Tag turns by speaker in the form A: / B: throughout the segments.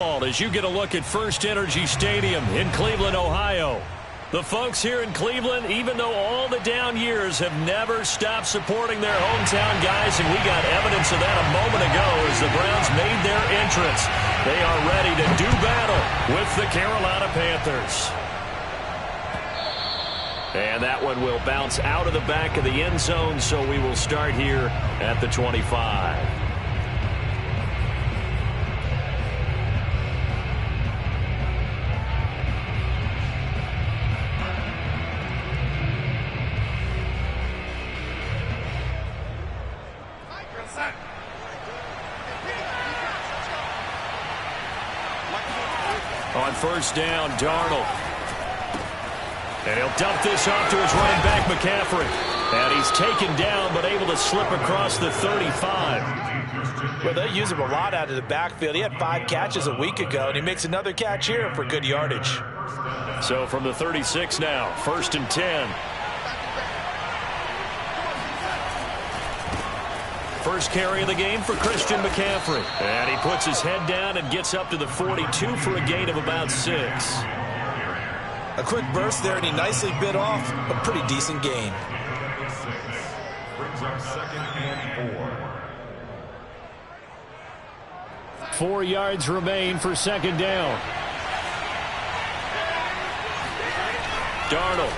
A: As you get a look at First Energy Stadium in Cleveland, Ohio. The folks here in Cleveland, even though all the down years, have never stopped supporting their hometown guys, and we got evidence of that a moment ago as the Browns made their entrance. They are ready to do battle with the Carolina Panthers. And that one will bounce out of the back of the end zone, so we will start here at the 25. On first down, Darnold. And he'll dump this off to his running back, McCaffrey. And he's taken down, but able to slip across the 35.
B: Well, they use him a lot out of the backfield. He had 5 catches a week ago, and he makes another catch here for good yardage.
A: So from the 36 now, first and 10. First carry of the game for Christian McCaffrey. And he puts his head down and gets up to the 42 for a gain of about 6.
B: A quick burst there, and he nicely bit off a pretty decent gain.
C: Brings up second and 4.
A: 4 yards remain for second down. Darnold.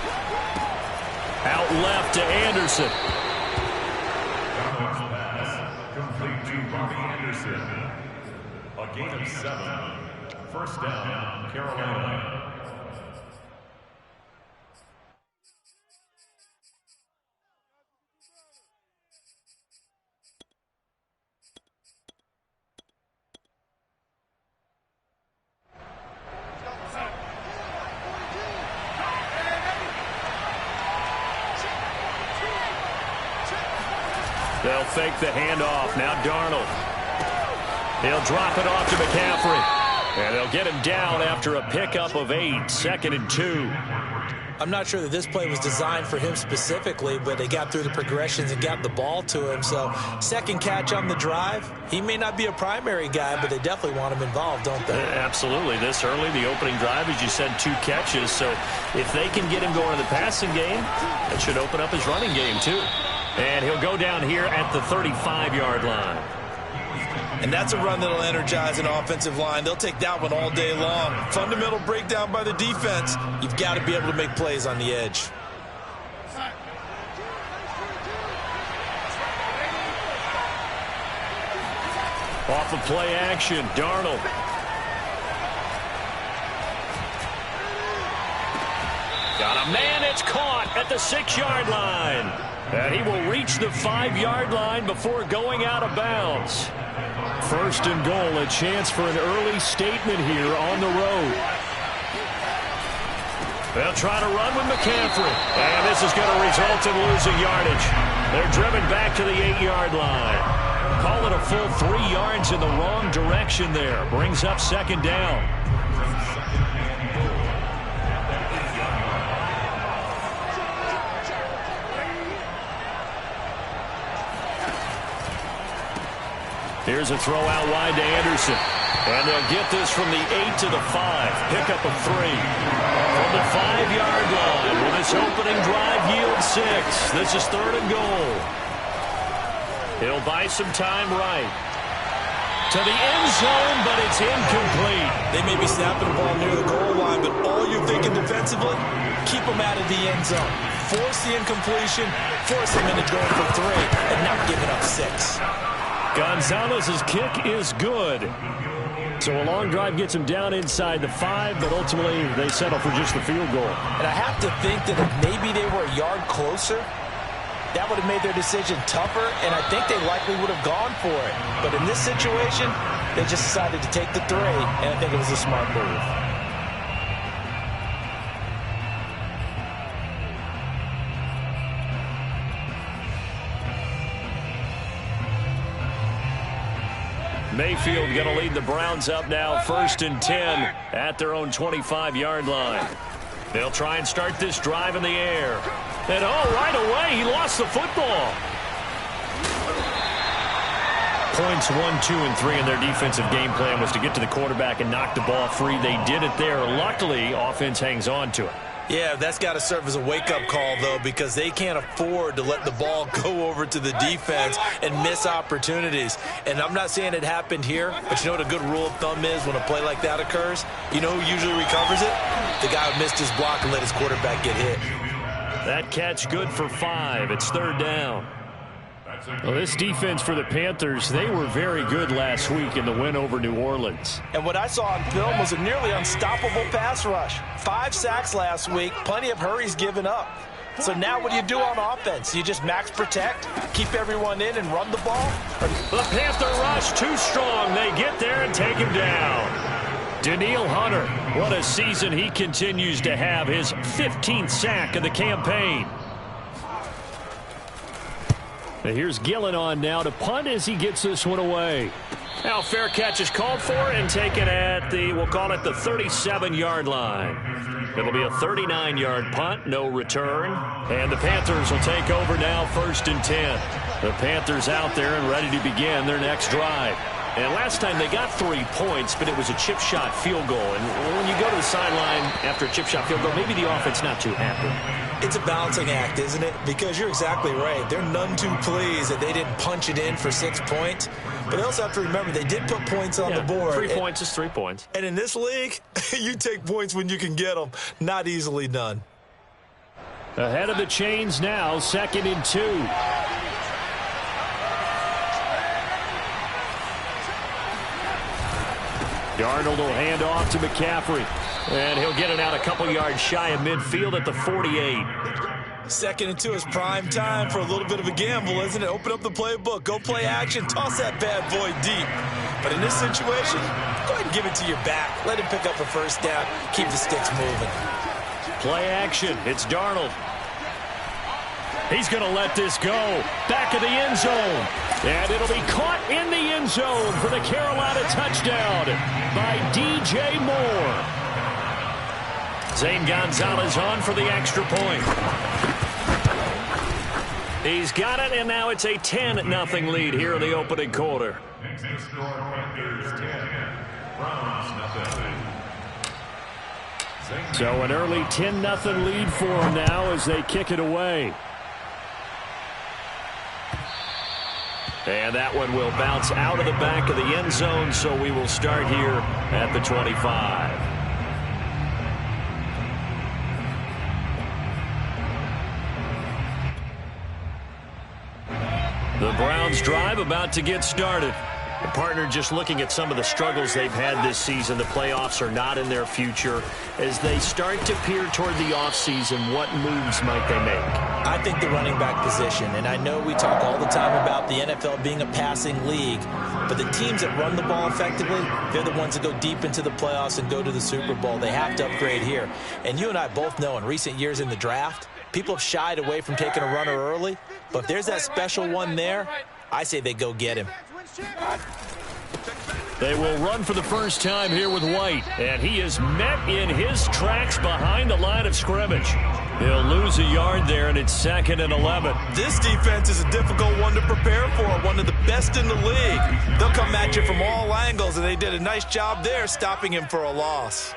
A: Out left to Anderson.
C: Complete to Robbie Anderson. A gain of 7. First down, Carolina.
A: They'll fake the handoff. Now Darnold. He'll drop it off to McCaffrey. And they'll get him down after a pickup of 8. Second and 2.
B: I'm not sure that this play was designed for him specifically, but they got through the progressions and got the ball to him. So second catch on the drive. He may not be a primary guy, but they definitely want him involved, don't they?
A: Absolutely. This early, the opening drive, as you said, 2 catches. So if they can get him going in the passing game, that should open up his running game too. And he'll go down here at the 35-yard line.
B: And that's a run that'll energize an offensive line. They'll take that one all day long. Fundamental breakdown by the defense. You've got to be able to make plays on the edge.
A: Off of play action, Darnold. Got a man, it's caught at the 6-yard line. And he will reach the 5-yard line before going out of bounds. First and goal, a chance for an early statement here on the road. They'll try to run with McCaffrey. And this is going to result in losing yardage. They're driven back to the 8-yard line. Call it a full 3 yards in the wrong direction there. Brings up second down. Here's a throw out wide to Anderson. And they'll get this from the 8 to the 5. Pickup of 3. From the 5-yard line, will this opening drive yield 6? This is third and goal. He'll buy some time right. To the end zone, but it's incomplete.
B: They may be snapping the ball near the goal line, but all you're thinking defensively, keep them out of the end zone. Force the incompletion, force them into going for 3, and not giving up 6.
A: Gonzalez's kick is good. So a long drive gets him down inside the 5, but ultimately they settle for just the field goal.
B: And I have to think that if maybe they were a yard closer, that would have made their decision tougher, and I think they likely would have gone for it. But in this situation, they just decided to take the 3, and I think it was a smart move.
A: Mayfield going to lead the Browns up now, first and 10 at their own 25-yard line. They'll try and start this drive in the air. And right away, he lost the football. points 1, 2, and 3 in their defensive game plan was to get to the quarterback and knock the ball free. They did it there. Luckily, offense hangs on to it.
B: Yeah, that's got to serve as a wake-up call, though, because they can't afford to let the ball go over to the defense and miss opportunities. And I'm not saying it happened here, but you know what a good rule of thumb is when a play like that occurs? You know who usually recovers it? The guy who missed his block and let his quarterback get hit.
A: That catch good for 5. It's 3rd down. Well, this defense for the Panthers, they were very good last week in the win over New Orleans.
B: And what I saw on film was a nearly unstoppable pass rush. 5 sacks last week, plenty of hurries given up. So now what do you do on offense? You just max protect, keep everyone in, and run the ball?
A: The Panther rush too strong. They get there and take him down. Danielle Hunter, what a season he continues to have. His 15th sack of the campaign. Now here's Gillen on now to punt as he gets this one away. Now fair catch is called for and taken at the, we'll call it the 37-yard line. It'll be a 39-yard punt, no return. And the Panthers will take over now, 1st and 10. The Panthers out there and ready to begin their next drive. And last time they got 3 points, but it was a chip shot field goal. And when you go to the sideline after a chip shot field goal, maybe the offense not too happy.
B: It's a balancing act, isn't it? Because you're exactly right. They're none too pleased that they didn't punch it in for 6 points. But they also have to remember they did put points on the board.
A: 3 points is 3 points.
B: And in this league, you take points when you can get them. Not easily done.
A: Ahead of the chains now, 2nd and 2. Darnold will hand off to McCaffrey. And he'll get it out a couple yards shy of midfield at the 48.
B: 2nd and 2 is prime time for a little bit of a gamble, isn't it? Open up the playbook, go play action, toss that bad boy deep. But in this situation, go ahead and give it to your back. Let him pick up a 1st down, keep the sticks moving.
A: Play action, it's Darnold. He's going to let this go. Back of the end zone. And it'll be caught in the end zone for the Carolina touchdown by DJ Moore. Zane Gonzalez on for the extra point. He's got it, and now it's a 10-0 lead here in the opening quarter. So an early 10-0 lead for them now as they kick it away. And that one will bounce out of the back of the end zone, so we will start here at the 25. The Browns drive about to get started. The partner just looking at some of the struggles they've had this season. The playoffs are not in their future. As they start to peer toward the offseason, what moves might they make?
B: I think the running back position, and I know we talk all the time about the NFL being a passing league, but the teams that run the ball effectively, they're the ones that go deep into the playoffs and go to the Super Bowl. They have to upgrade here. And you and I both know in recent years in the draft, people have shied away from taking a runner early, but if there's that special one there, I say they go get him.
A: They will run for the first time here with White, and he is met in his tracks behind the line of scrimmage. He'll lose a yard there, and it's 2nd and 11.
B: This defense is a difficult one to prepare for, one of the best in the league. They'll come at you from all angles, and they did a nice job there stopping him for a loss.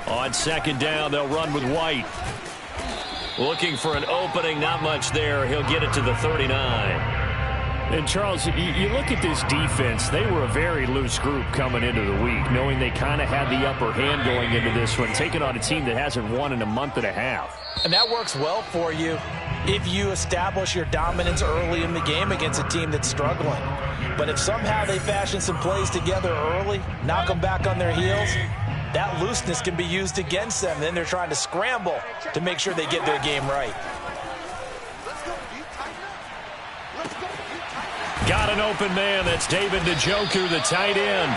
A: On 2nd down, they'll run with White. Looking for an opening, not much there. He'll get it to the 39. And, Charles, you look at this defense, they were a very loose group coming into the week, knowing they kind of had the upper hand going into this one, taking on a team that hasn't won in a month and a half.
B: And that works well for you if you establish your dominance early in the game against a team that's struggling. But if somehow they fashion some plays together early, knock them back on their heels, that looseness can be used against them. Then they're trying to scramble to make sure they get their game right.
A: Got an open man. That's David Njoku, the tight end.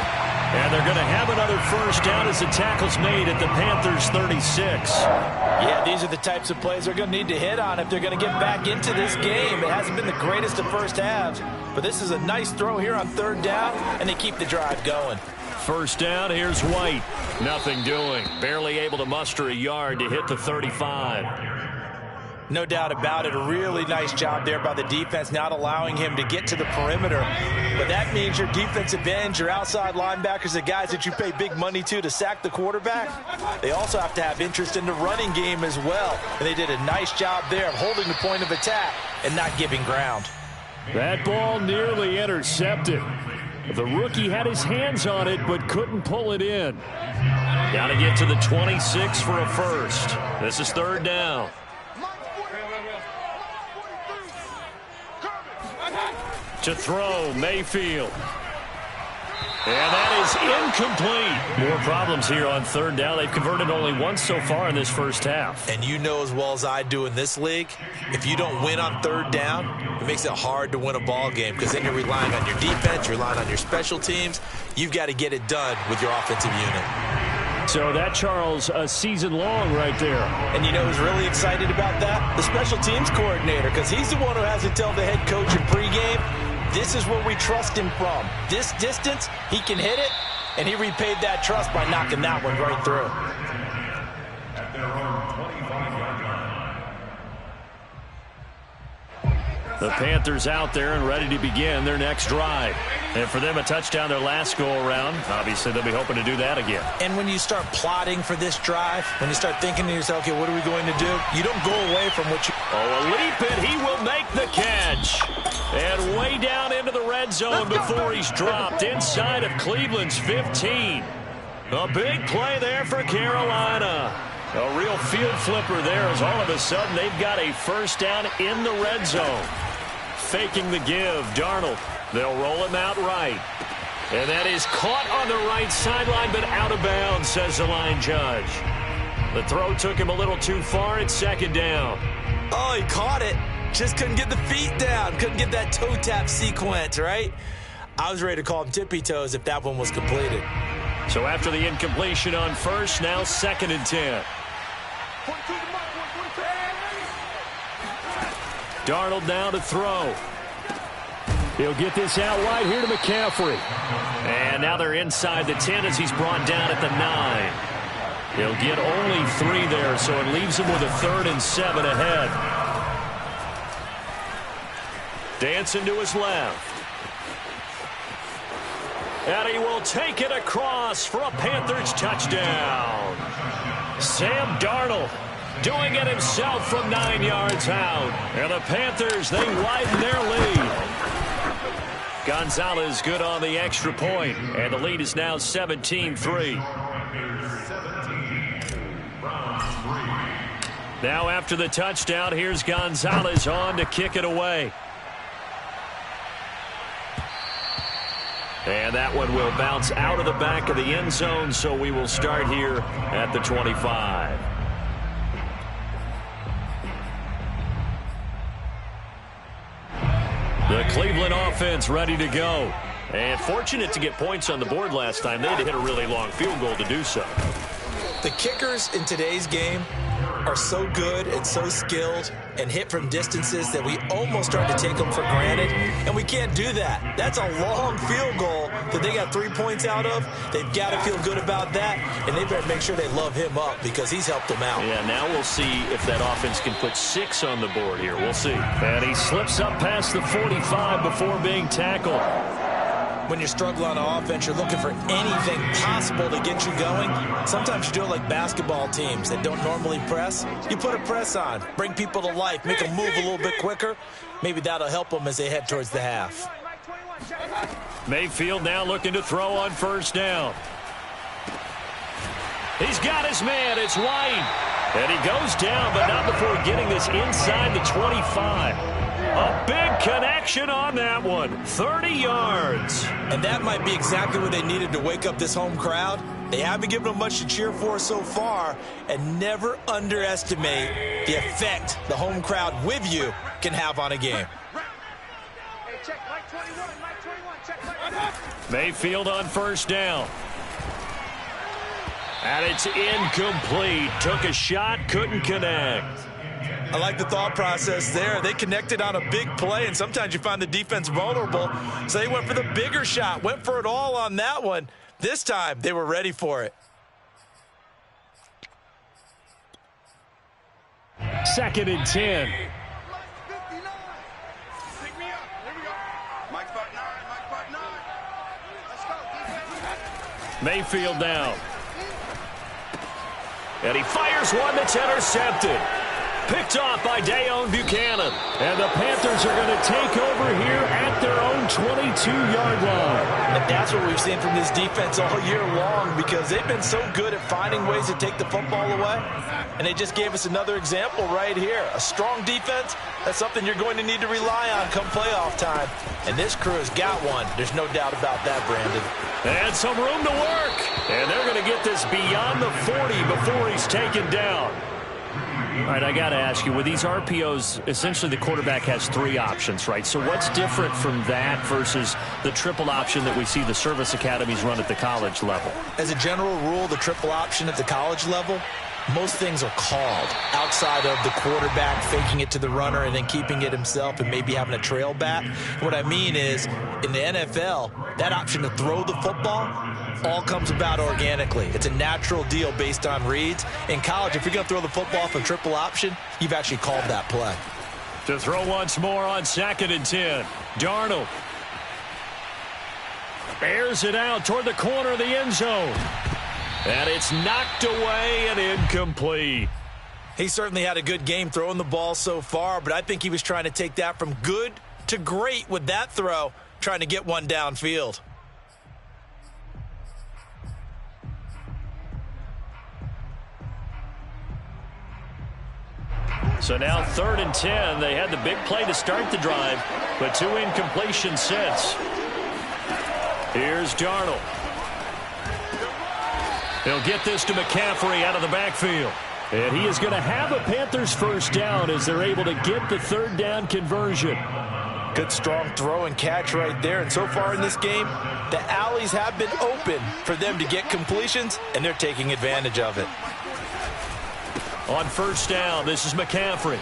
A: And they're going to have another first down as the tackle's made at the Panthers' 36.
B: Yeah, these are the types of plays they're going to need to hit on if they're going to get back into this game. It hasn't been the greatest of first halves, but this is a nice throw here on 3rd down, and they keep the drive going.
A: First down, here's White. Nothing doing. Barely able to muster a yard to hit the 35.
B: No doubt about it. A really nice job there by the defense, not allowing him to get to the perimeter. But that means your defensive ends, your outside linebackers, the guys that you pay big money to sack the quarterback, they also have to have interest in the running game as well. And they did a nice job there of holding the point of attack and not giving ground.
A: That ball nearly intercepted. The rookie had his hands on it but couldn't pull it in. Got to get to the 26 for a first. This is third down. To throw, Mayfield. And that is incomplete. More problems here on third down. They've converted only once so far in this first half.
B: And you know as well as I do in this league, if you don't win on third down, it makes it hard to win a ball game because then you're relying on your defense, you're relying on your special teams. You've got to get it done with your offensive unit.
A: So that, Charles, a season long right there.
B: And you know who's really excited about that? The special teams coordinator, because he's the one who has to tell the head coach in pregame, this is where we trust him from. This distance, he can hit it, and he repaid that trust by knocking that one right through.
C: At their own 25-yard line.
A: The Panthers out there and ready to begin their next drive. And for them, a touchdown their last go-around. Obviously, they'll be hoping to do that again.
B: And when you start plotting for this drive, when you start thinking to yourself, okay, what are we going to do? You don't go away from what you...
A: Oh, a leap, and he will make the catch. And way down into the red zone before he's dropped inside of Cleveland's 15. A big play there for Carolina. A real field flipper there as all of a sudden they've got a first down in the red zone. Faking the give, Darnold. They'll roll him out right. And that is caught on the right sideline, but out of bounds, says the line judge. The throw took him a little too far. It's second down.
B: Oh, he caught it. Just couldn't get the feet down. Couldn't get that toe tap sequence, right? I was ready to call him tippy toes if that one was completed.
A: So after the incompletion on first, now second and 10. Darnold now to throw. He'll get this out wide here to McCaffrey. And now they're inside the 10 as he's brought down at the 9. He'll get only 3 there, so it leaves him with a 3rd and 7 ahead. Dancing to his left. And he will take it across for a Panthers touchdown. Sam Darnold doing it himself from 9 yards out. And the Panthers, they widen their lead. Gonzalez good on the extra point, and the lead is now 17-3. Now after the touchdown, here's Gonzalez on to kick it away. And that one will bounce out of the back of the end zone, so we will start here at the 25. The Cleveland offense ready to go. And fortunate to get points on the board last time. They had to hit a really long field goal to do so.
B: The kickers in today's game are so good and so skilled and hit from distances that we almost start to take them for granted, and we can't do that. That's a long field goal that they got 3 points out of. They've got to feel good about that, and they better make sure they love him up because he's helped them out.
A: Yeah, now we'll see if that offense can put 6 on the board here. We'll see. And he slips up past the 45 before being tackled.
B: When you're struggling on offense, you're looking for anything possible to get you going. Sometimes you do it like basketball teams that don't normally press. You put a press on, bring people to life, make them move a little bit quicker. Maybe that'll help them as they head towards the half.
A: Mayfield now looking to throw on first down. He's got his man. It's White. And he goes down, but not before getting this inside the 25. A big connection on that one. 30 yards.
B: And that might be exactly what they needed to wake up this home crowd. They haven't given them much to cheer for so far. And never underestimate the effect the home crowd with you can have on a game.
A: Mayfield on first down. And it's incomplete. Took a shot, couldn't connect.
B: I like the thought process there. They connected on a big play, and sometimes you find the defense vulnerable. So they went for the bigger shot, went for it all on that one. This time, they were ready for it.
A: 2nd and 10. Mayfield down. And he fires one that's intercepted. Picked off by Deone Bucannon. And the Panthers are going to take over here at their own 22-yard line.
B: And that's what we've seen from this defense all year long, because they've been so good at finding ways to take the football away. And they just gave us another example right here. A strong defense, that's something you're going to need to rely on come playoff time. And this crew has got one. There's no doubt about that, Brandon.
A: And some room to work. And they're going to get this beyond the 40 before he's taken down. All right, I got to ask you, with these RPOs, essentially the quarterback has 3 options, right? So what's different from that versus the triple option that we see the service academies run at the college level?
B: As a general rule, the triple option at the college level, most things are called outside of the quarterback faking it to the runner and then keeping it himself and maybe having a trail back. What I mean is, in the NFL, that option to throw the football all comes about organically. It's a natural deal based on reads. In college, if you're going to throw the football off a triple option, you've actually called that play.
A: To throw once more on 2nd and 10. Darnold airs it out toward the corner of the end zone. And it's knocked away and incomplete.
B: He certainly had a good game throwing the ball so far, but I think he was trying to take that from good to great with that throw, trying to get one downfield.
A: So now 3rd and 10. They had the big play to start the drive, but 2 incompletions since. Here's Darnold. He'll get this to McCaffrey out of the backfield. And he is going to have a Panthers first down as they're able to get the 3rd down conversion.
B: Good strong throw and catch right there. And so far in this game, the alleys have been open for them to get completions, and they're taking advantage of it.
A: On 1st down, this is McCaffrey.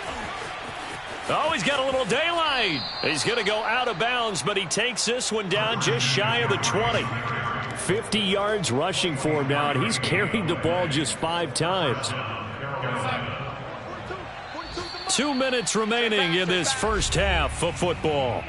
A: Oh, he's got a little daylight. He's going to go out of bounds, but he takes this one down just shy of the 20. 50 yards rushing for him now, and he's carried the ball just 5 times. 2 minutes remaining in this first half of football.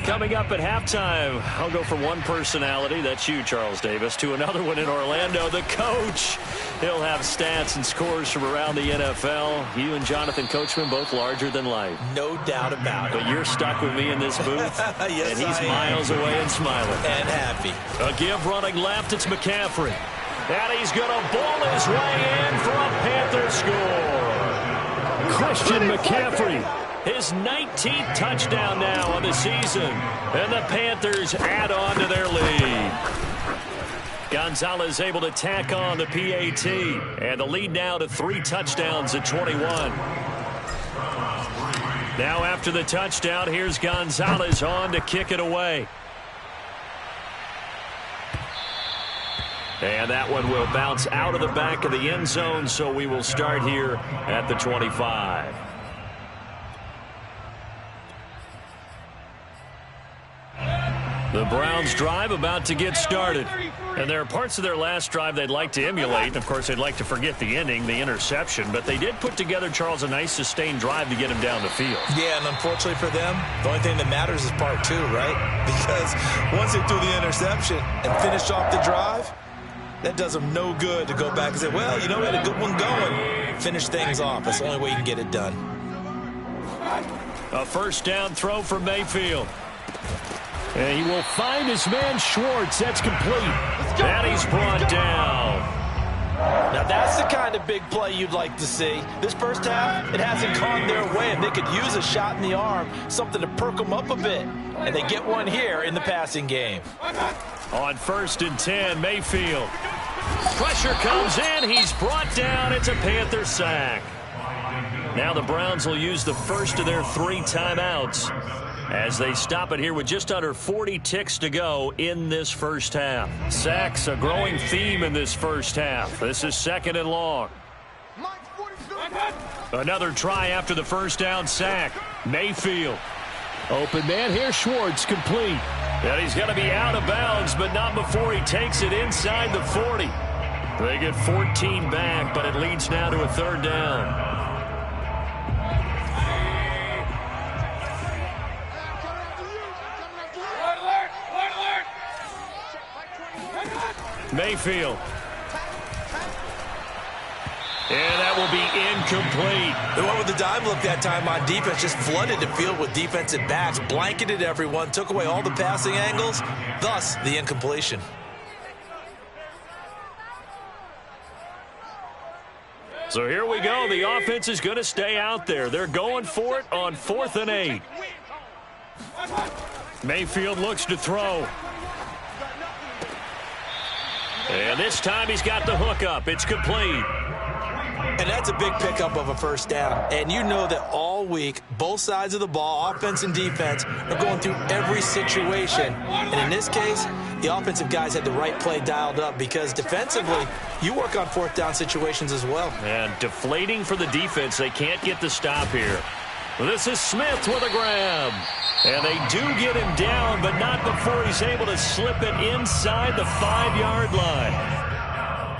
A: Coming up at halftime, I'll go from one personality, that's you, Charles Davis, to another one in Orlando, the coach. He'll have stats and scores from around the NFL. You and Jonathan Coachman, both larger than life.
B: No doubt about it.
A: But you're stuck with me in this booth,
B: yes,
A: and he's miles away and smiling.
B: And happy.
A: A give running left, it's McCaffrey. And he's going to ball his way in for a Panther score. Christian McCaffrey. His 19th touchdown now on the season. And the Panthers add on to their lead. Gonzalez able to tack on the PAT. And the lead now to 3 touchdowns at 21. Now after the touchdown, here's Gonzalez on to kick it away. And that one will bounce out of the back of the end zone, so we will start here at the 25. The Browns drive about to get started. And there are parts of their last drive they'd like to emulate. Of course, they'd like to forget the ending, the interception. But they did put together, Charles, a nice sustained drive to get him down the field.
B: Yeah, and unfortunately for them, the only thing that matters is part 2, right? Because once they threw the interception and finished off the drive, that does them no good to go back and say, well, you know, we had a good one going. Finish things off. That's the only way you can get it done.
A: A first down throw for Mayfield. And he will find his man Schwartz. That's complete. And he's brought down.
B: Now that's the kind of big play you'd like to see. This first half, it hasn't gone their way, and they could use a shot in the arm, something to perk them up a bit. And they get one here in the passing game.
A: On 1st and 10, Mayfield. Pressure comes in. He's brought down. It's a Panther sack. Now the Browns will use the first of their 3 timeouts as they stop it here with just under 40 ticks to go in this first half. Sacks, a growing theme in this first half. This is 2nd and long. Another try after the first down sack. Mayfield. Open man here, Schwartz, complete. And he's going to be out of bounds, but not before he takes it inside the 40. They get 14 back, but it leads now to a third down. Mayfield. And that will be incomplete.
B: They went with the dive look that time on defense, just flooded the field with defensive backs, blanketed everyone, took away all the passing angles, thus the incompletion.
A: So here we go. The offense is going to stay out there. They're going for it on 4th and 8. Mayfield looks to throw. And this time he's got the hook up. It's complete.
B: And that's a big pickup of a first down. And you know that all week, both sides of the ball, offense and defense, are going through every situation. And in this case, the offensive guys had the right play dialed up because defensively, you work on 4th down situations as well.
A: And deflating for the defense. They can't get the stop here. This is Smith with a grab. And they do get him down, but not before he's able to slip it inside the 5-yard line.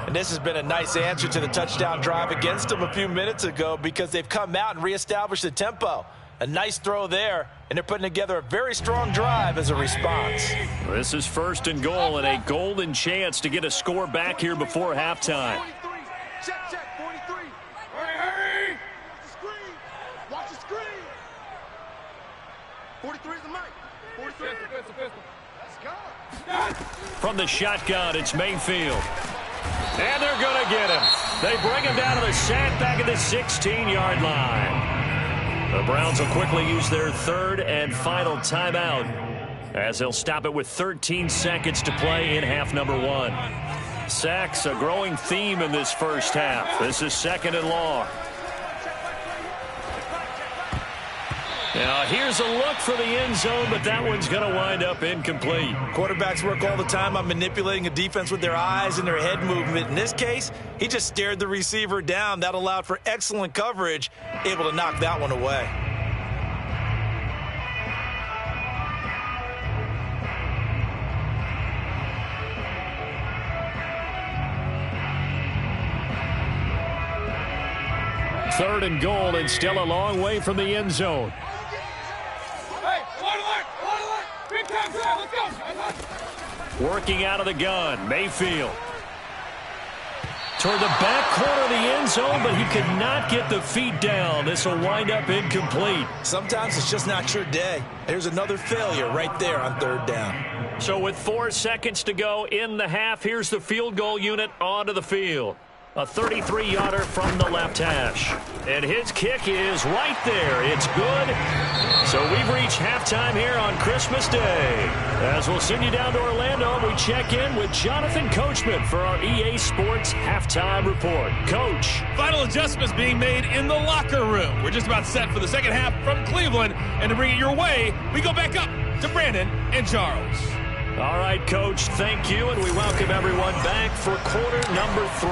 B: And this has been a nice answer to the touchdown drive against them a few minutes ago because they've come out and reestablished the tempo. A nice throw there, and they're putting together a very strong drive as a response.
A: This is 1st and goal and a golden chance to get a score back here before halftime.
D: Check, 43. Hurry. Watch the screen. 43 is the mic. 43. Let's go.
A: From the shotgun, it's Mayfield. And they're going to get him. They bring him down to the sack back at the 16-yard line. The Browns will quickly use their 3rd and final timeout as they'll stop it with 13 seconds to play in half number 1. Sacks, a growing theme in this first half. This is 2nd and long. Now, here's a look for the end zone, but that one's going to wind up incomplete.
B: Quarterbacks work all the time on manipulating a defense with their eyes and their head movement. In this case, he just stared the receiver down. That allowed for excellent coverage, able to knock that one away.
A: Third and goal, and still a long way from the end zone. Working out of the gun, Mayfield. Toward the back corner of the end zone, but he could not get the feet down. This will wind up incomplete.
B: Sometimes it's just not your day. There's another failure right there on 3rd down.
A: So with 4 seconds to go in the half, here's the field goal unit onto the field. A 33-yarder from the left hash. And his kick is right there. It's good. So we've reached halftime here on Christmas Day. As we'll send you down to Orlando, we check in with Jonathan Coachman for our EA Sports Halftime Report. Coach.
E: Final adjustments being made in the locker room. We're just about set for the second half from Cleveland. And to bring it your way, we go back up to Brandon and Charles.
A: All right, Coach, thank you, and we welcome everyone back for quarter number 3.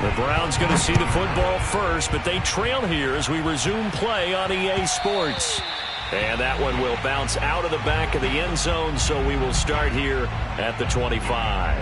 A: The Browns going to see the football first, but they trail here as we resume play on EA Sports. And that one will bounce out of the back of the end zone, so we will start here at the 25.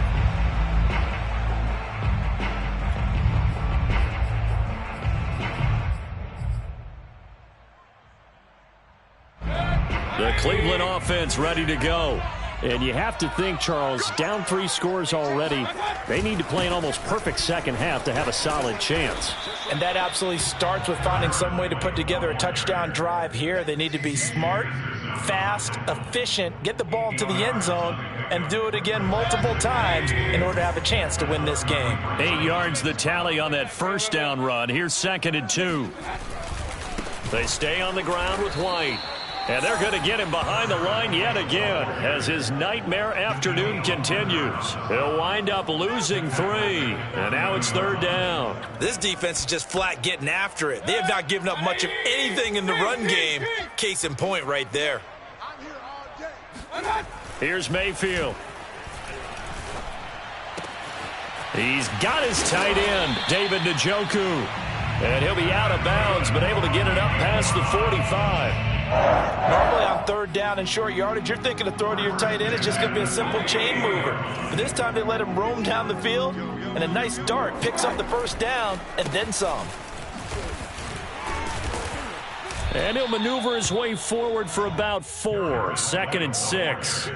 A: The Cleveland offense ready to go. And you have to think, Charles, down 3 scores already. They need to play an almost perfect second half to have a solid chance.
B: And that absolutely starts with finding some way to put together a touchdown drive here. They need to be smart, fast, efficient, get the ball to the end zone, and do it again multiple times in order to have a chance to win this game.
A: 8 yards the tally on that first down run. Here's 2nd and 2. They stay on the ground with White. And they're going to get him behind the line yet again as his nightmare afternoon continues. He'll wind up losing 3. And now it's 3rd down.
B: This defense is just flat getting after it. They have not given up much of anything in the run game. Case in point right there.
A: Here's Mayfield. He's got his tight end, David Njoku. And he'll be out of bounds, but able to get it up past the 45.
B: Normally on 3rd down and short yardage, you're thinking to throw to your tight end. It's just going to be a simple chain mover. But this time they let him roam down the field. and a nice dart picks up the first down and then some.
A: And he'll maneuver his way forward for about 4. 2nd and 6.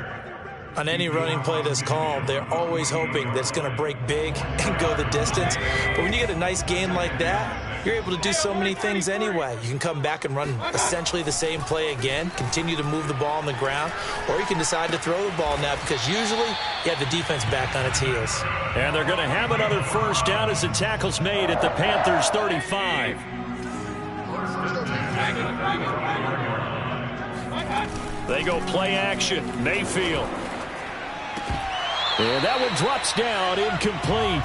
B: On any running play that's called, they're always hoping that it's going to break big and go the distance. But when you get a nice gain like that, you're able to do so many things anyway. You can come back and run essentially the same play again, continue to move the ball on the ground, or you can decide to throw the ball now because usually you have the defense back on its heels.
A: And they're going to have another first down as the tackle's made at the Panthers' 35. They go play action. Mayfield. And that one drops down, incomplete.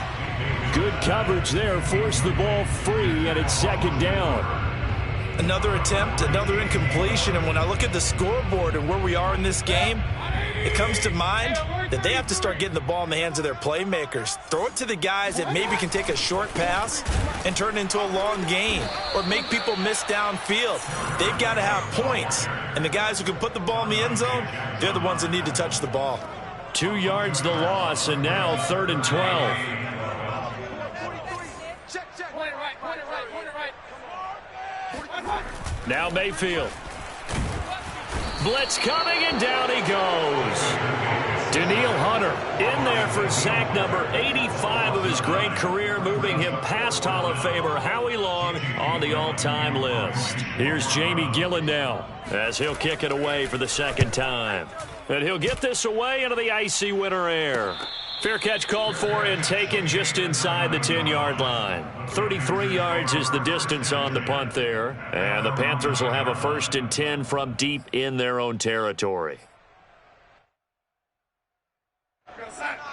A: Good coverage there, forced the ball free, and it's 2nd down.
B: Another attempt, another incompletion, and when I look at the scoreboard and where we are in this game, it comes to mind that they have to start getting the ball in the hands of their playmakers. Throw it to the guys that maybe can take a short pass and turn it into a long gain or make people miss downfield. They've got to have points, and the guys who can put the ball in the end zone, they're the ones that need to touch the ball.
A: 2 yards the loss, and now 3rd and 12. Now Mayfield. Blitz coming, and down he goes. Danielle Hunter in there for sack number 85 of his great career, moving him past Hall of Famer Howie Long on the all-time list. Here's Jamie Gillen now as he'll kick it away for the 2nd time. And he'll get this away into the icy winter air. Fair catch called for and taken just inside the 10-yard line. 33 yards is the distance on the punt there. And the Panthers will have a 1st and 10 from deep in their own territory.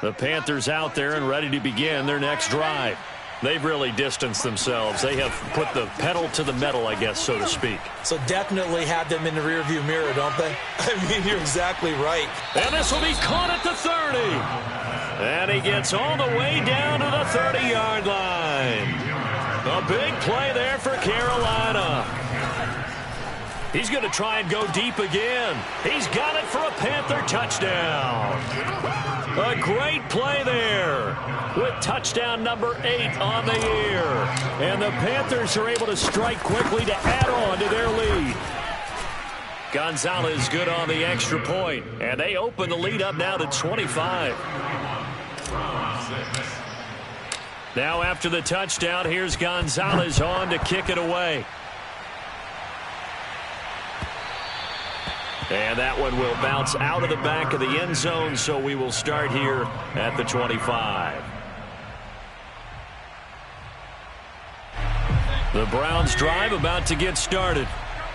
A: The Panthers out there and ready to begin their next drive. They've really distanced themselves. They have put the pedal to the metal, I guess, so to speak.
B: So definitely have them in the rearview mirror, don't they? I mean, you're exactly right.
A: And this will be caught at the 30. And he gets all the way down to the 30-yard line. A big play there for Carolina. He's going to try and go deep again. He's got it for a Panther touchdown. A great play there with touchdown number 8 on the year. And the Panthers are able to strike quickly to add on to their lead. Gonzalez good on the extra point. And they open the lead up now to 25. Now after the touchdown, here's Gonzalez on to kick it away. And that one will bounce out of the back of the end zone, so we will start here at the 25. The Browns drive about to get started.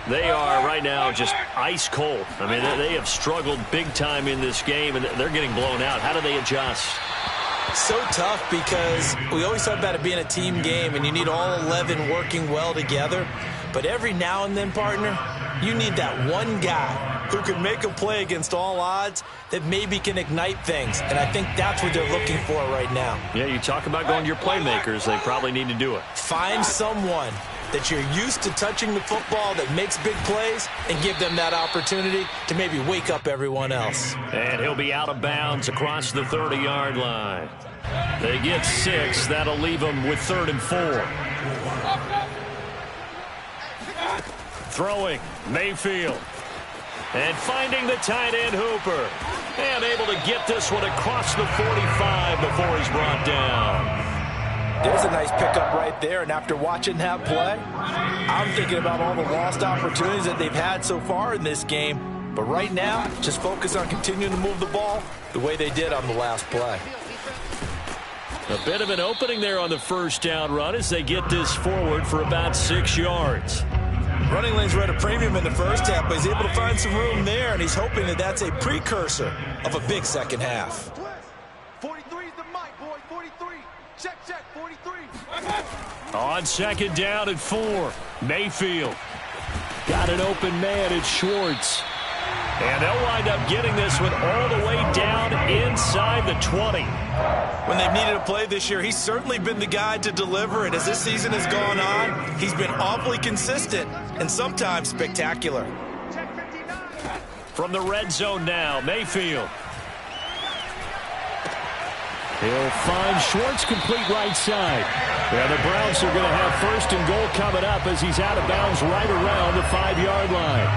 A: They are right now just ice cold. I mean, they have struggled big time in this game, and they're getting blown out. How do they adjust?
B: So tough because we always talk about it being a team game, and you need all 11 working well together. But every now and then, partner, you need that one guy who can make a play against all odds that maybe can ignite things. And I think that's what they're looking for right now.
A: Yeah, you talk about going to your playmakers. They probably need to do it.
B: Find someone that you're used to touching the football that makes big plays and give them that opportunity to maybe wake up everyone else.
A: And he'll be out of bounds across the 30-yard line. They get 6. That'll leave them with 3rd and 4. Throwing, Mayfield. And finding the tight end, Hooper. And able to get this one across the 45 before he's brought down.
B: There's a nice pickup right there, and after watching that play, I'm thinking about all the lost opportunities that they've had so far in this game. But right now, just focus on continuing to move the ball the way they did on the last play.
A: A bit of an opening there on the first down run as they get this forward for about 6 yards.
B: Running lanes were at a premium in the first half, but he's able to find some room there, and he's hoping that that's a precursor of a big second half.
D: 43 is the mic, boy. 43. Check, 43.
A: On 2nd down and 4, Mayfield. Got an open man, it's Schwartz. And they'll wind up getting this one all the way down inside the 20.
B: When they've needed a play this year, he's certainly been the guy to deliver it. As this season has gone on, he's been awfully consistent and sometimes spectacular.
A: From the red zone now, Mayfield. He'll find Schwartz complete right side. And the Browns are going to have first and goal coming up as he's out of bounds right around the 5-yard line.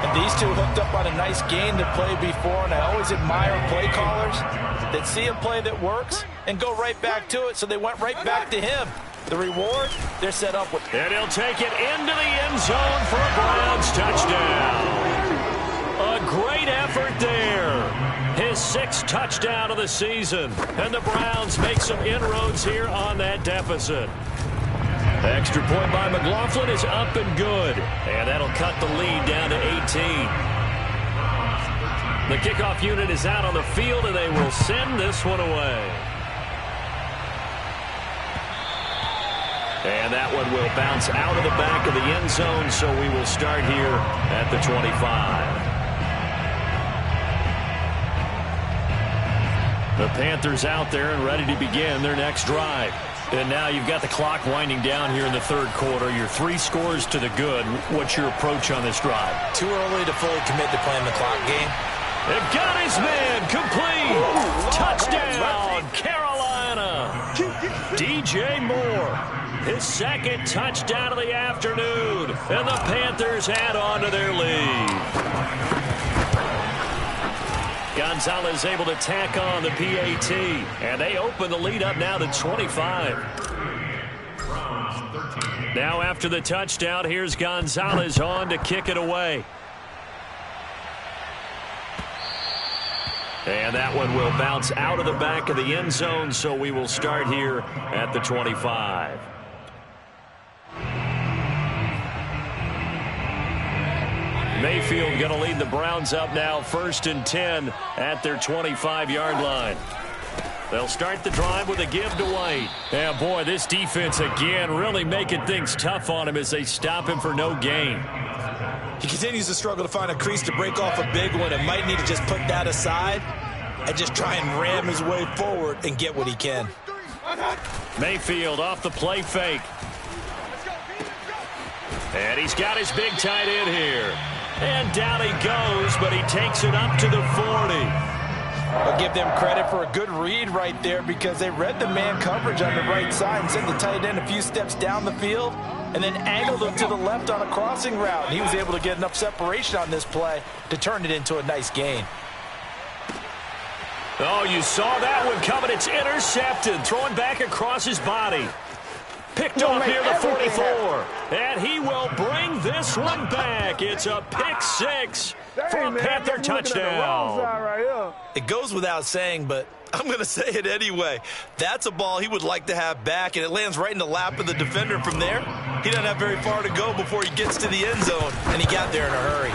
B: And these two hooked up on a nice game that played before, and I always admire play callers that see a play that works and go right back to it, so they went right back to him. The reward, they're set up with.
A: And he'll take it into the end zone for a Browns touchdown. A great effort there. His 6th touchdown of the season. And the Browns make some inroads here on that deficit. Extra point by McLaughlin is up and good. And that'll cut the lead down to 18. The kickoff unit is out on the field, and they will send this one away. And that one will bounce out of the back of the end zone, so we will start here at the 25. The Panthers out there and ready to begin their next drive. And now you've got the clock winding down here in the third quarter. You're 3 scores to the good. What's your approach on this drive?
B: Too early to fully commit to playing the clock game.
A: It got his man complete. Touchdown, Carolina. DJ Moore, his 2nd touchdown of the afternoon. And the Panthers add on to their lead. Gonzalez able to tack on the PAT. And they open the lead up now to 25. Now after the touchdown, here's Gonzalez on to kick it away. And that one will bounce out of the back of the end zone, so we will start here at the 25. Mayfield going to lead the Browns up now, 1st and 10 at their 25-yard line. They'll start the drive with a give to White. Yeah, boy, this defense again really making things tough on him as they stop him for no gain.
B: He continues to struggle to find a crease to break off a big one and might need to just put that aside and just try and ram his way forward and get what he can.
A: Mayfield off the play fake. And he's got his big tight end here. And down he goes, but he takes it up to the 40.
B: I'll give them credit for a good read right there because they read the man coverage on the right side and sent the tight end a few steps down the field and then angled him to the left on a crossing route. And he was able to get enough separation on this play to turn it into a nice gain.
A: Oh, you saw that one coming. It's intercepted. Throwing back across his body. Picked off near the 44. And he will bring this one back. It's a pick 6 for a Panther touchdown.
B: It goes without saying, but I'm going to say it anyway. That's a ball he would like to have back, and it lands right in the lap of the defender from there. He doesn't have very far to go before he gets to the end zone, and he got there in a hurry.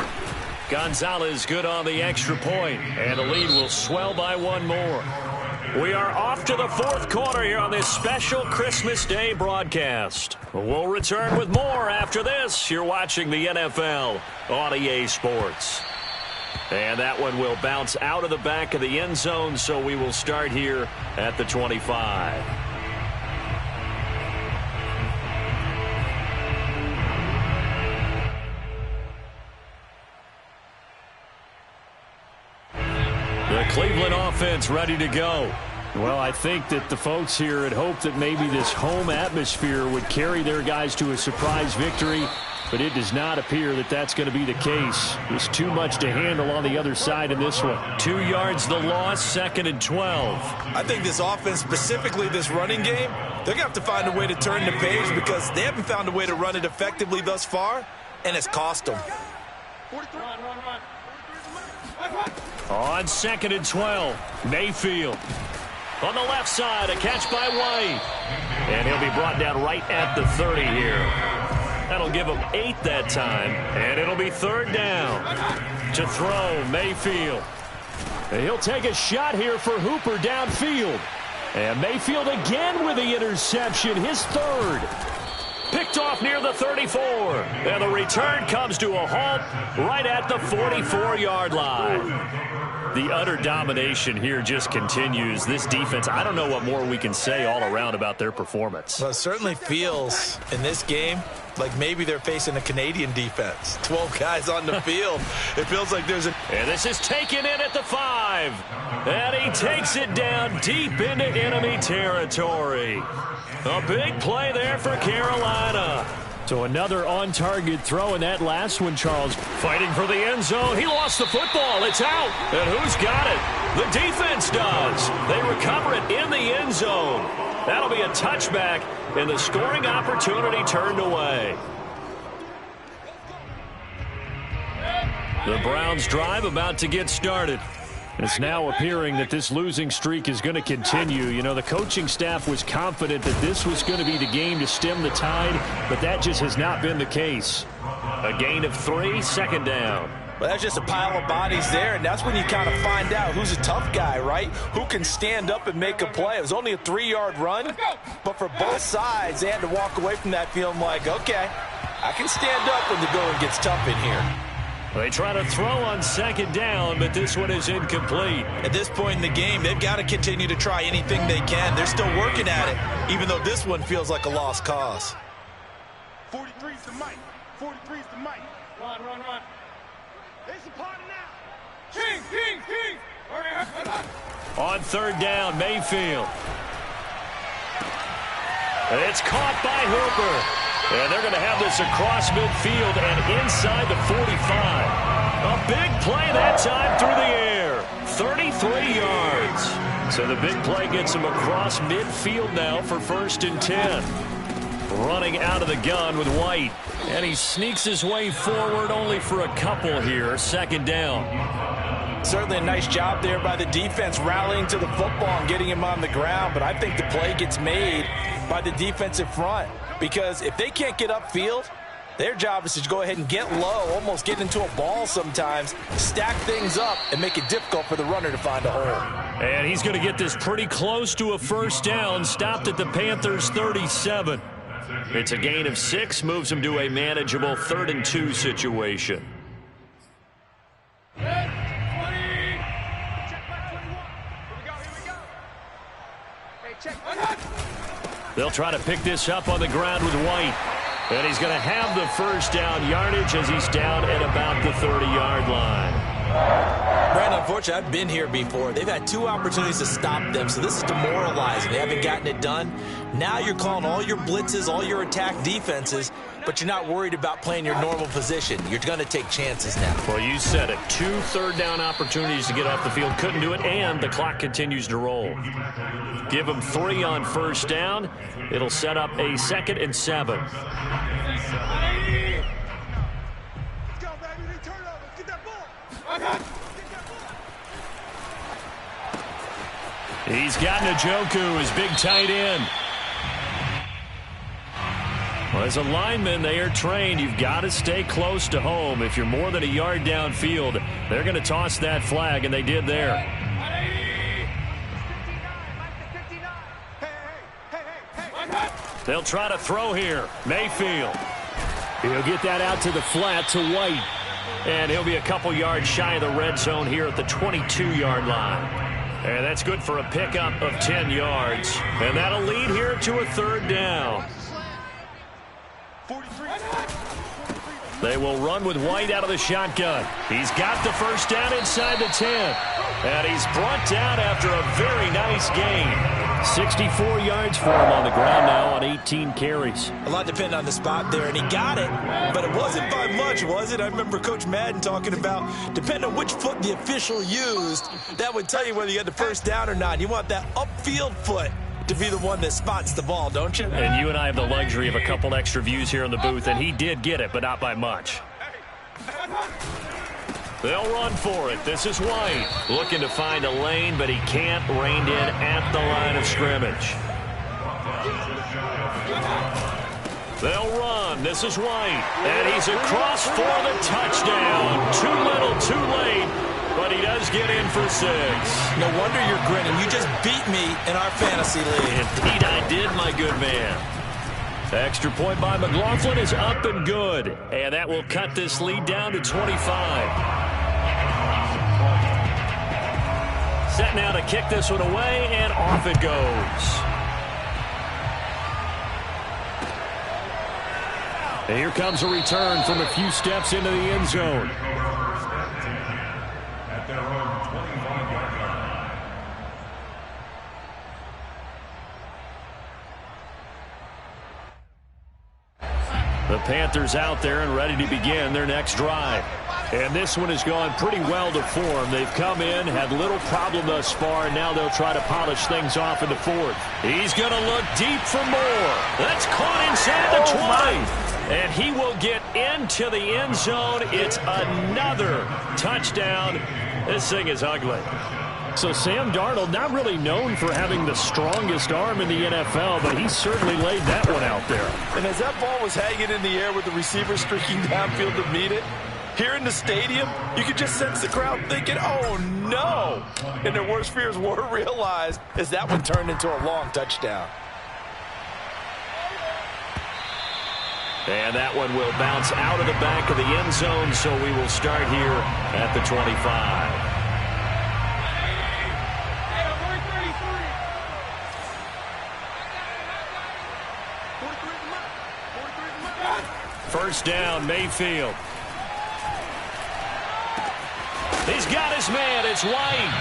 A: Gonzalez good on the extra point, and the lead will swell by 1 more. We are off to the 4th quarter here on this special Christmas Day broadcast. We'll return with more after this. You're watching the NFL on EA Sports. And that one will bounce out of the back of the end zone, so we will start here at the 25. The Cleveland offense ready to go. Well, I think that the folks here had hoped that maybe this home atmosphere would carry their guys to a surprise victory, but it does not appear that that's going to be the case. There's too much to handle on the other side in this one. 2 yards the loss, 2nd and 12.
B: I think this offense, specifically this running game, they're going to have to find a way to turn the page because they haven't found a way to run it effectively thus far, and it's cost them.
A: On 2nd and 12, Mayfield. On the left side, a catch by White. And he'll be brought down right at the 30 here. That'll give him 8 that time. And it'll be 3rd down. To throw, Mayfield. And he'll take a shot here for Hooper downfield. And Mayfield again with the interception, his 3rd. Picked off near the 34. And the return comes to a halt right at the 44-yard line. The utter domination here just continues. This defense, I don't know what more we can say all around about their performance.
B: Well, it certainly feels in this game like maybe they're facing a Canadian defense. 12 guys on the field. It feels like there's a...
A: And this is taken in at the 5. And he takes it down deep into enemy territory. A big play there for Carolina. So another on-target throw in that last one, Charles. Fighting for the end zone. He lost the football. It's out. And who's got it? The defense does. They recover it in the end zone. That'll be a touchback, and the scoring opportunity turned away. The Browns drive about to get started. It's now appearing that this losing streak is going to continue. You know, the coaching staff was confident that this was going to be the game to stem the tide, but that just has not been the case. A gain of 3, second down.
B: Well, that's just a pile of bodies there, and that's when you kind of find out who's a tough guy, right? Who can stand up and make a play. It was only a 3-yard run, but for both sides, they had to walk away from that feeling like, okay, I can stand up when the going gets tough in here.
A: They try to throw on second down, but this one is incomplete.
B: At this point in the game, they've got to continue to try anything they can. They're still working at it, even though this one feels like a lost cause.
D: 43's the mic. 43's the mic. Run. It's a party now. King.
A: On third down, Mayfield. It's caught by Hooper. And they're going to have this across midfield and inside the 45. A big play that time through the air. 33 yards. So the big play gets him across midfield now for 1st and 10. Running out of the gun with White. And he sneaks his way forward only for a couple here. Second down.
B: Certainly a nice job there by the defense rallying to the football and getting him on the ground. But I think the play gets made by the defensive front. Because if they can't get upfield, their job is to go ahead and get low, almost get into a ball sometimes, stack things up, and make it difficult for the runner to find a hole.
A: And he's going to get this pretty close to a first down, stopped at the Panthers' 37. It's a gain of 6, moves him to a manageable 3rd and 2 situation. They'll try to pick this up on the ground with White. And he's going to have the first down yardage as he's down at about the 30-yard line.
B: Brandon, unfortunately, I've been here before. They've had 2 opportunities to stop them, so this is demoralizing. They haven't gotten it done. Now you're calling all your blitzes, all your attack defenses, but you're not worried about playing your normal position. You're going to take chances now.
A: Well, you said it. 2 third-down opportunities to get off the field. Couldn't do it, and the clock continues to roll. Give them 3 on first down. It'll set up a 2nd and 7. He's got Njoku, his big tight end. Well, as a lineman, they are trained. You've got to stay close to home. If you're more than a yard downfield, they're going to toss that flag, and they did there. They'll try to throw here. Mayfield. He'll get that out to the flat to White. And he'll be a couple yards shy of the red zone here at the 22-yard line. And that's good for a pickup of 10 yards. And that'll lead here to a 3rd down. They will run with White out of the shotgun. He's got the first down inside the 10. And he's brought down after a very nice gain. 64 yards for him on the ground now on 18 carries.
B: A lot depended on the spot there, and he got it, but it wasn't by much, was it? I remember Coach Madden talking about, depending on which foot the official used, that would tell you whether you had the first down or not. You want that upfield foot to be the one that spots the ball, don't you?
A: And you and I have the luxury of a couple extra views here in the booth, and he did get it, but not by much. They'll run for it. This is White. Looking to find a lane, but he can't. Reined in at the line of scrimmage. They'll run. This is White. And he's across for the touchdown. Too little, too late. But he does get in for 6.
B: No wonder you're grinning. You just beat me in our fantasy league.
A: Indeed I did, my good man. Extra point by McLaughlin is up and good. And that will cut this lead down to 25. Set now to kick this one away, and off it goes. And here comes a return from a few steps into the end zone.
C: At their own 25-yard line.
A: The Panthers out there and ready to begin their next drive. And this one has gone pretty well to form. They've come in, had little problem thus far, and now they'll try to polish things off in the fourth. He's going to look deep for more. That's caught inside the 20. And he will get into the end zone. It's another touchdown. This thing is ugly. So Sam Darnold, not really known for having the strongest arm in the NFL, but he certainly laid that one out there.
B: And as that ball was hanging in the air with the receiver streaking downfield to meet it, here in the stadium, you could just sense the crowd thinking, oh, no. And their worst fears were realized as that one turned into a long touchdown.
A: And that one will bounce out of the back of the end zone, so we will start here at the 25. First down, Mayfield. He's got his man. It's White.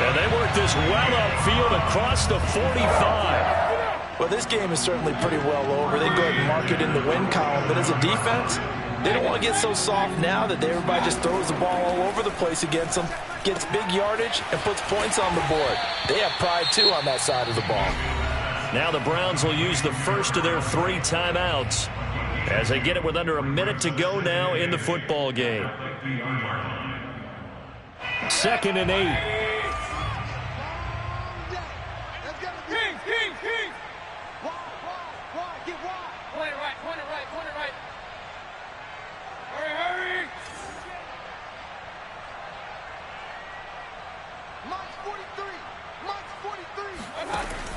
A: And they work this well upfield across the 45.
B: Well, this game is certainly pretty well over. They go ahead and mark it in the win column. But as a defense, they don't want to get so soft now that everybody just throws the ball all over the place against them, gets big yardage, and puts points on the board. They have pride, too, on that side of the ball.
A: Now the Browns will use the first of their 3 timeouts as they get it with under a minute to go now in the football game. 2nd and 8.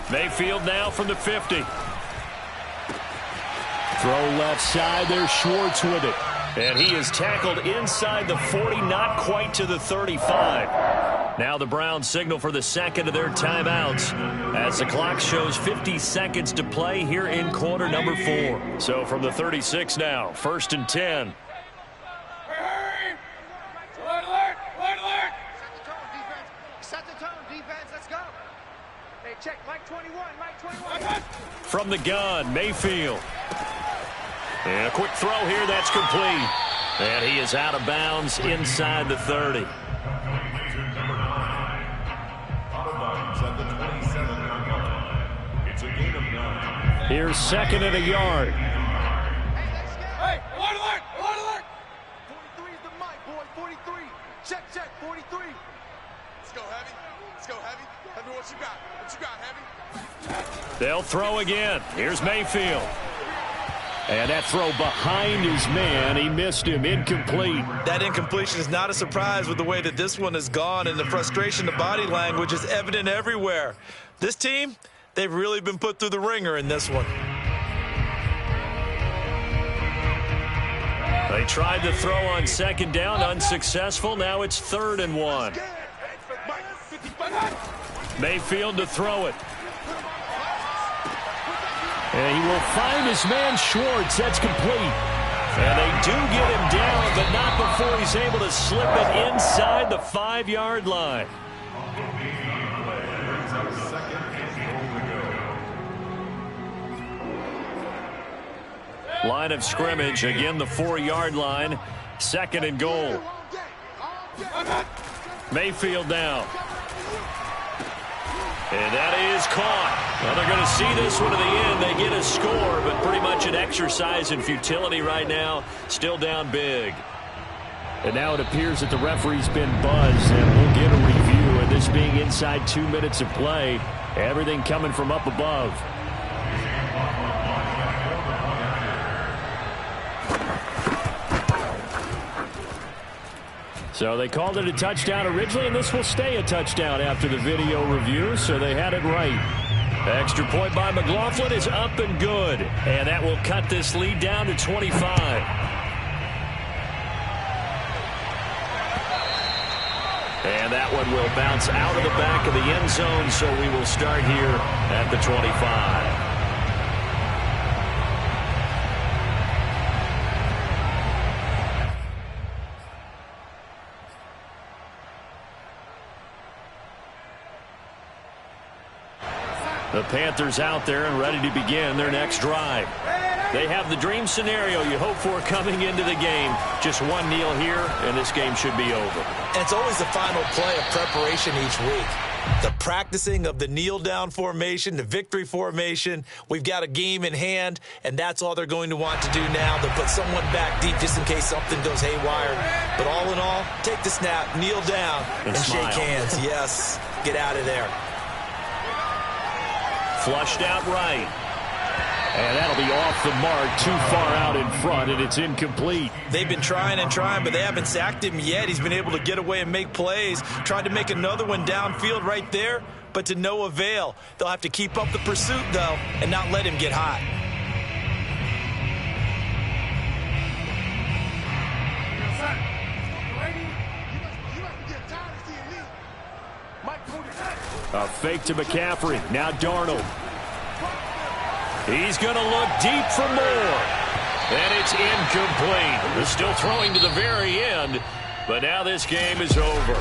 A: Mayfield now from the 50. Throw left side. There's Schwartz with it. And he is tackled inside the 40, not quite to the 35. Now the Browns signal for the second of their timeouts as the clock shows 50 seconds to play here in quarter number 4. So from the 36 now, 1st and 10.
D: Check, Mike 21, Mike 21.
A: From the gun, Mayfield. And a quick throw here, that's complete. And he is out of bounds inside the 30.
C: Out of bounds at the 27-yard line. It's a gain of 9.
A: Here's 2nd and a yard.
D: Hey, alert, alert, alert, alert. 43 is the mic, boy, 43. Check, check, 43. Let's go, Heavy. Let's go, Heavy. Heavy, what you got? What you got, Heavy?
A: They'll throw again. Here's Mayfield. And that throw behind his man. He missed him. Incomplete.
B: That incompletion is not a surprise with the way that this one has gone, and the frustration, the body language is evident everywhere. This team, they've really been put through the ringer in this one.
A: They tried to throw on 2nd down, unsuccessful. Now it's 3rd and 1. Mayfield to throw it. And he will find his man Schwartz. That's complete. And they do get him down, but not before he's able to slip it inside the 5-yard line. Line of scrimmage, again the 4-yard line. 2nd and goal. Mayfield down. And that is caught. Well, they're going to see this one to the end. They get a score, but pretty much an exercise in futility right now. Still down big. And now it appears that the referee's been buzzed, and we'll get a review. And this being inside 2 minutes of play, everything coming from up above. So they called it a touchdown originally, and this will stay a touchdown after the video review, so they had it right. Extra point by McLaughlin is up and good, and that will cut this lead down to 25. And that one will bounce out of the back of the end zone, so we will start here at the 25. The Panthers out there and ready to begin their next drive. They have the dream scenario you hope for coming into the game. Just one kneel here, and this game should be over.
B: And it's always the final play of preparation each week. The practicing of the kneel-down formation, the victory formation. We've got a game in hand, and that's all they're going to want to do now. They'll put someone back deep just in case something goes haywire. But all in all, take the snap, kneel down, and shake hands. Yes, get out of there.
A: Flushed out right. And that'll be off the mark, too far out in front, and it's incomplete.
B: They've been trying and trying, but they haven't sacked him yet. He's been able to get away and make plays. Tried to make another one downfield right there, but to no avail. They'll have to keep up the pursuit, though, and not let him get hot.
A: A fake to McCaffrey. Now Darnold. He's going to look deep for more. And it's incomplete. They're still throwing to the very end, but now this game is over.